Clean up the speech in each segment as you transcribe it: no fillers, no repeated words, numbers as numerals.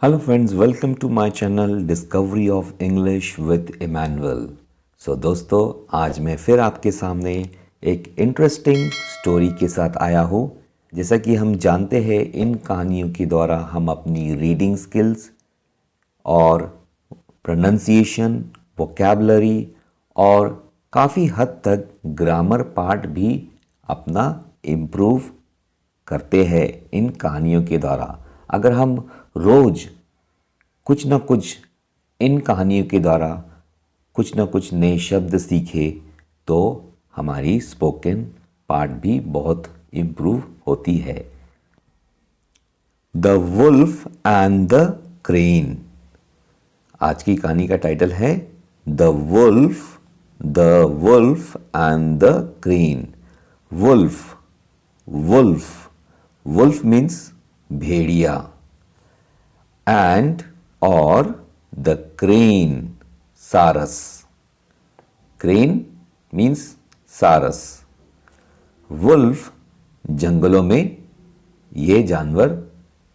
Hello friends, welcome to my channel Discovery of English with Emmanuel. दोस्तों आज मैं फिर आपके सामने एक इंटरेस्टिंग स्टोरी के साथ आया हूँ। जैसा कि हम जानते हैं इन कहानियों के द्वारा हम अपनी रीडिंग स्किल्स और प्रोनंसिएशन, वोकैबुलरी और काफ़ी हद तक ग्रामर पार्ट भी अपना इम्प्रूव करते हैं इन कहानियों के द्वारा। अगर हम रोज़ कुछ ना कुछ इन कहानियों के द्वारा कुछ ना कुछ नए शब्द सीखे तो हमारी स्पोकन पार्ट भी बहुत इम्प्रूव होती है। The wolf and the crane. आज की कहानी का टाइटल है the wolf and the crane. Wolf wolf wolf means भेड़िया एंड और द क्रेन सारस। क्रेन मीन्स सारस। वुल्फ जंगलों में ये जानवर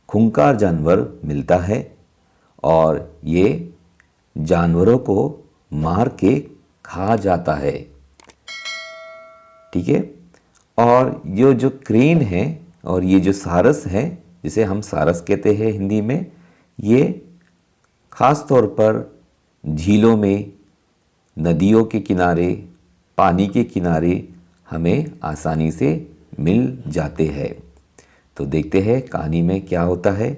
खूंखार जानवर मिलता है और ये जानवरों को मार के खा जाता है। ठीक है। और ये जो क्रेन है और ये जो सारस है, जिसे हम सारस कहते हैं हिंदी में, ये ख़ास तौर पर झीलों में, नदियों के किनारे, पानी के किनारे हमें आसानी से मिल जाते हैं। तो देखते हैं कहानी में क्या होता है।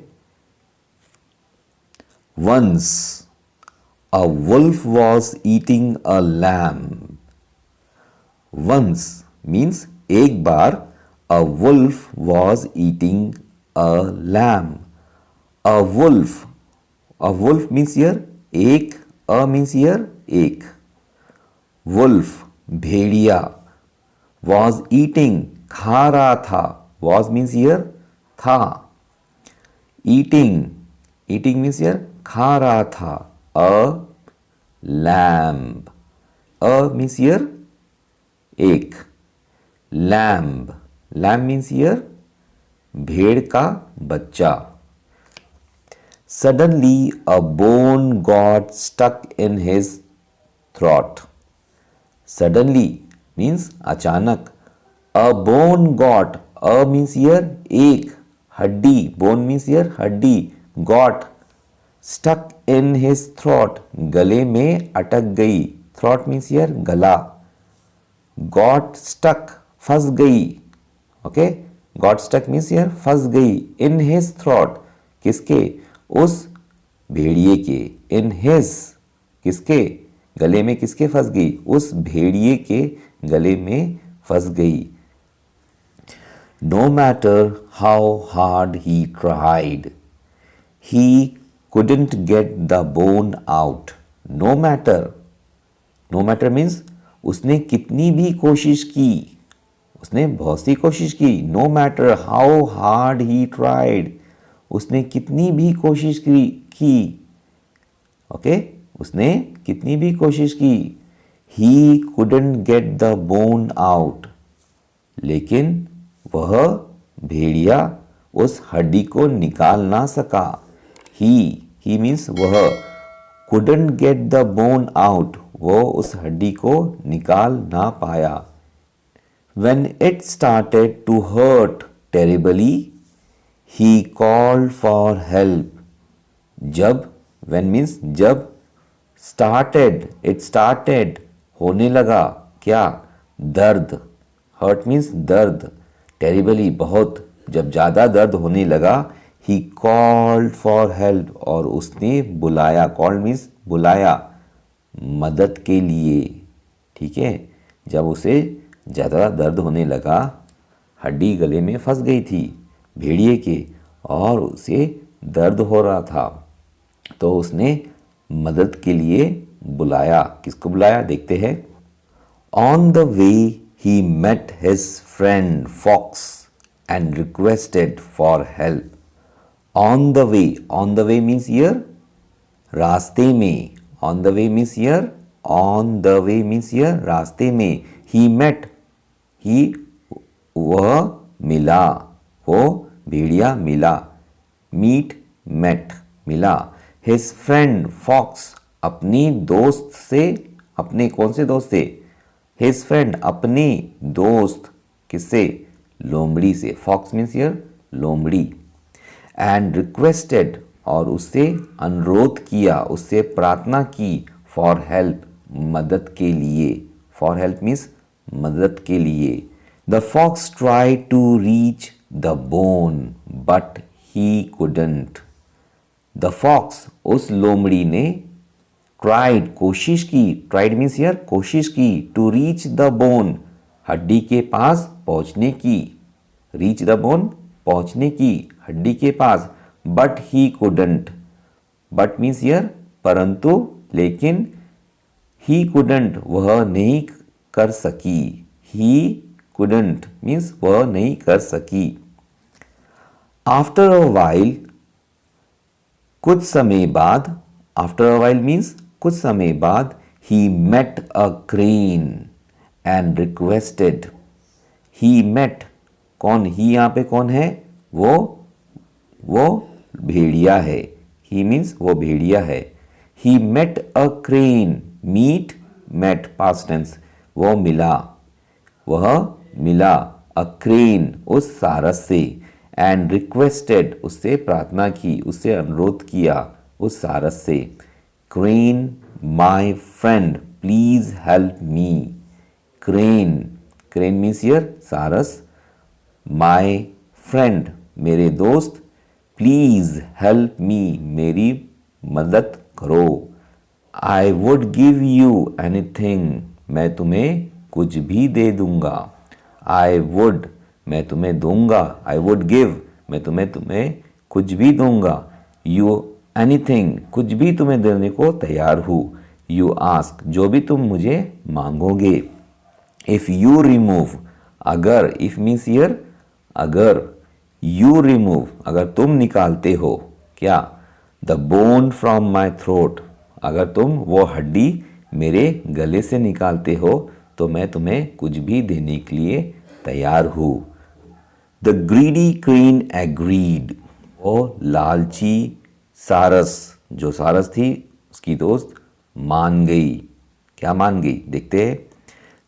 Once a wolf was eating a lamb. Once means एक बार, a wolf was eating a lamb. A wolf means here एक, अ मीन्स हियर एक। वुल्फ भेड़िया, वॉज ईटिंग खा रहा था, वॉज मीन्स हियर था। ईटिंग मीन्स हियर खा रहा था। A lamb, a means here एक। लैम्ब मीन्स हियर भेड़ का बच्चा। Suddenly a bone got stuck in his throat. Suddenly means अचानक। A bone got, a means here एक, हड्डी, bone means here हड्डी, got stuck in his throat गले में अटक गई। Throat means here गला। Got stuck फंस गई। Okay, got stuck means here फंस गई। In his throat किसके, उस भेड़िए के। इन हिज किसके गले में, किसके फंस गई, उस भेड़िए के गले में फंस गई। No matter how hard he tried he couldn't get the bone out. No matter means उसने कितनी भी कोशिश की, उसने बहुत सी कोशिश की। No matter how hard he tried, उसने कितनी भी कोशिश की। ओके, उसने कितनी भी कोशिश की। ही couldn't get the bone out, लेकिन वह भेड़िया उस हड्डी को निकाल ना सका। ही मीन्स वह, couldn't get the bone out, वो उस हड्डी को निकाल ना पाया। When it started to hurt terribly, he called for help. जब, when means जब, it started होने लगा क्या, दर्द। hurt means दर्द, terribly बहुत, जब ज़्यादा दर्द होने लगा, he called for help और उसने बुलाया। called means बुलाया, मदद के लिए। ठीक है, जब उसे ज़्यादा दर्द होने लगा, हड्डी गले में फंस गई थी भेड़िए के और उसे दर्द हो रहा था, तो उसने मदद के लिए बुलाया। किसको बुलाया, देखते हैं। On the way he met his friend fox and requested for help. On the way means here रास्ते में। On the way means here रास्ते में। ही मेट, ही वह मिला, वो भेड़िया मिला। मीट मेट मिला। हिज फ्रेंड फॉक्स अपनी दोस्त से, अपने कौन से दोस्त से? हिज फ्रेंड अपनी दोस्त किससे? लोमड़ी से। फॉक्स मीन्स हियर लोमड़ी। एंड रिक्वेस्टेड और उससे अनुरोध किया, उससे प्रार्थना की, फॉर हेल्प मदद के लिए। फॉर हेल्प मीन्स मदद के लिए। The fox try to reach the bone but he couldn't. The fox उस लोमड़ी ने ट्राइड कोशिश की, ट्राइड मीन्स हियर कोशिश की, टू रीच द बोन हड्डी के पास पहुंचने की, रीच द बोन पहुंचने की, हड्डी के पास, but he couldn't. But means here परंतु, लेकिन, ही कुडंट वह नहीं कर सकी, ही कुडंट मीन्स वह नहीं कर सकी। आफ्टर अ वाइल कुछ समय बाद, आफ्टर अ वाइल मीन्स कुछ समय बाद, he met a crane and requested. He met, कौन? ही यहां पे कौन है? वो भेड़िया है। ही मीन्स वो भेड़िया है। He met a crane, meet, met past tense, वो मिला, वह मिला, अ क्रेन उस सारस से, एंड रिक्वेस्टेड उससे प्रार्थना की, उससे अनुरोध किया उस सारस से। Crane my friend please help me. Crane, crane means here सारस, माई फ्रेंड मेरे दोस्त, प्लीज हेल्प मी मेरी मदद करो। I would give you anything मैं तुम्हें कुछ भी दे दूंगा। आई वुड मैं तुम्हें दूंगा, आई वुड गिव मैं तुम्हें कुछ भी दूंगा। यू एनीथिंग कुछ भी तुम्हें देने को तैयार हूँ। यू आस्क जो भी तुम मुझे मांगोगे। इफ यू रिमूव, अगर, इफ मीन्स हियर अगर, यू रिमूव अगर तुम निकालते हो, क्या? The bone from my throat, अगर तुम वो हड्डी मेरे गले से निकालते हो तो मैं तुम्हें कुछ भी देने के लिए तैयार हूँ। द ग्रीडी क्रेन एग्रीड, वो लालची सारस, जो सारस थी उसकी दोस्त, मान गई। क्या मान गई? देखते हैं।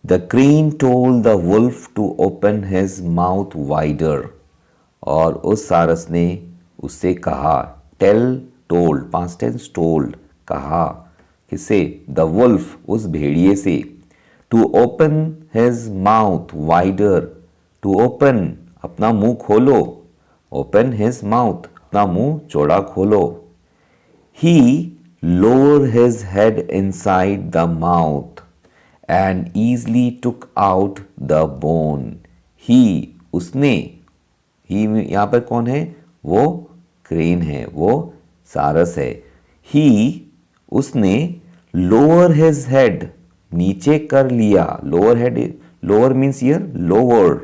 The crane told the wolf to open his mouth wider, और उस सारस ने उससे कहा, tell, told past tense, told कहा, किससे? द वुल्फ उस भेड़िए से, to open his mouth wider, to open अपना मुंह खोलो, ओपन हिज माउथ अपना मुंह चौड़ा खोलो। He lower his head inside the mouth and easily took out the bone. He उसने, ही यहां पर कौन है? वो क्रेन है, वो सारस है। ही उसने लोअर हिज हेड नीचे कर लिया, lower head, lower means here lower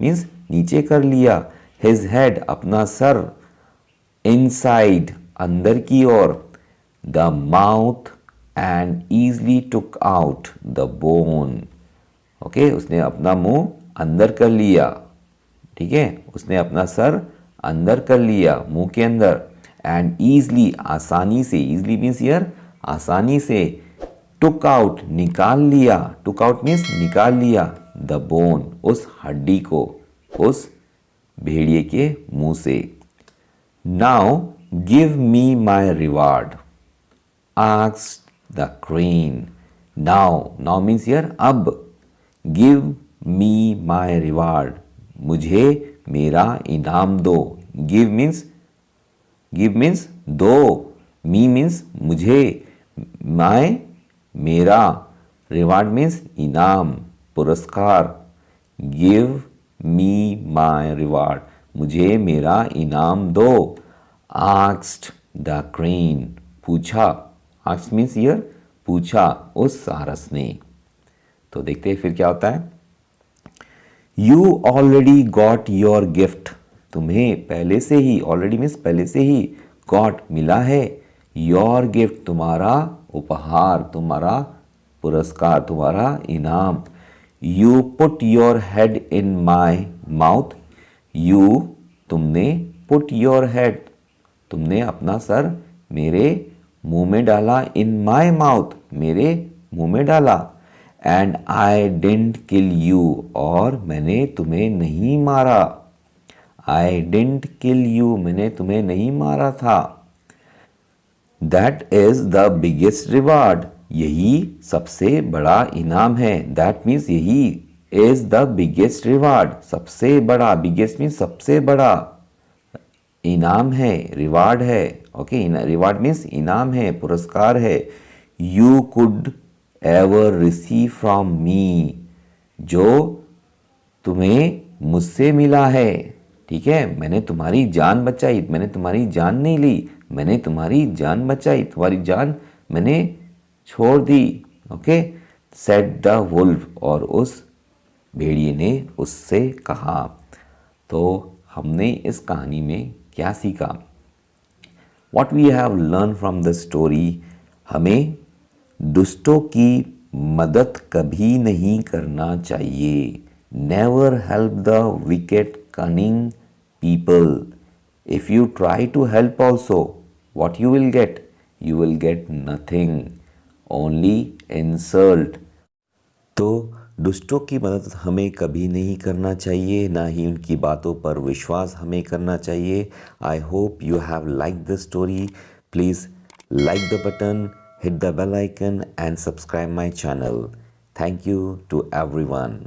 means नीचे कर लिया, हिज हेड अपना सर, इनसाइड अंदर की ओर, the mouth and easily took out the bone. Okay, उसने अपना मुंह अंदर कर लिया, ठीक है, उसने अपना सर अंदर कर लिया मुंह के अंदर, एंड ईजली आसानी से, ईजली मीन्स हियर आसानी से, टुक आउट निकाल लिया, टुक आउट मीन्स निकाल लिया, द बोन उस हड्डी को, उस भेड़िए के मुंह से। Now give me my reward asked the crane. Now, now means here अब, गिव मी माई रिवार्ड मुझे मेरा इनाम दो। गिव मीन्स दो, मी मीन्स मुझे, माय मेरा, रिवार्ड मीन्स इनाम, पुरस्कार। गिव मी माय रिवार्ड मुझे मेरा इनाम दो। आस्क्ड द क्रेन पूछा, आस्क्ड मीन्स हियर पूछा उस सारस ने। तो देखते हैं फिर क्या होता है। You already got your gift, तुम्हें पहले से ही, ऑलरेडी मीन्स पहले से ही, गॉट मिला है, योर गिफ्ट तुम्हारा उपहार, तुम्हारा पुरस्कार, तुम्हारा इनाम। You put your head in my mouth, you तुमने, पुट योर हेड तुमने अपना सर मेरे मुंह में डाला, इन माई माउथ, मेरे मुंह में डाला। And I didn't kill you, और मैंने तुम्हें नहीं मारा। आई डिडंट किल यू, मैंने तुम्हें नहीं मारा था। That is the biggest reward, यही सबसे बड़ा इनाम है। दैट मीन्स यही इज द बिगेस्ट रिवार्ड, सबसे बड़ा, बिगेस्ट मीन्स सबसे बड़ा इनाम है, रिवार्ड है। ओके, रिवार्ड मीन्स इनाम है, पुरस्कार है। You could ever receive from me, जो तुम्हें मुझसे मिला है। ठीक है, मैंने तुम्हारी जान बचाई, मैंने तुम्हारी जान नहीं ली, मैंने तुम्हारी जान बचाई, तुम्हारी जान मैंने छोड़ दी। ओके, सेड द वुल्फ, और उस भेड़िए ने उससे कहा। तो हमने इस कहानी में क्या सीखा? What we have learn from the story, हमें दुष्टों की मदद कभी नहीं करना चाहिए। Never help the wicked cunning people. If you try to help also, what you will get? You will get nothing, only insult. तो दुष्टों की मदद हमें कभी नहीं करना चाहिए, ना ही उनकी बातों पर विश्वास हमें करना चाहिए। I hope you have like the story. Please like the button, hit the bell icon and subscribe my channel. Thank you to everyone.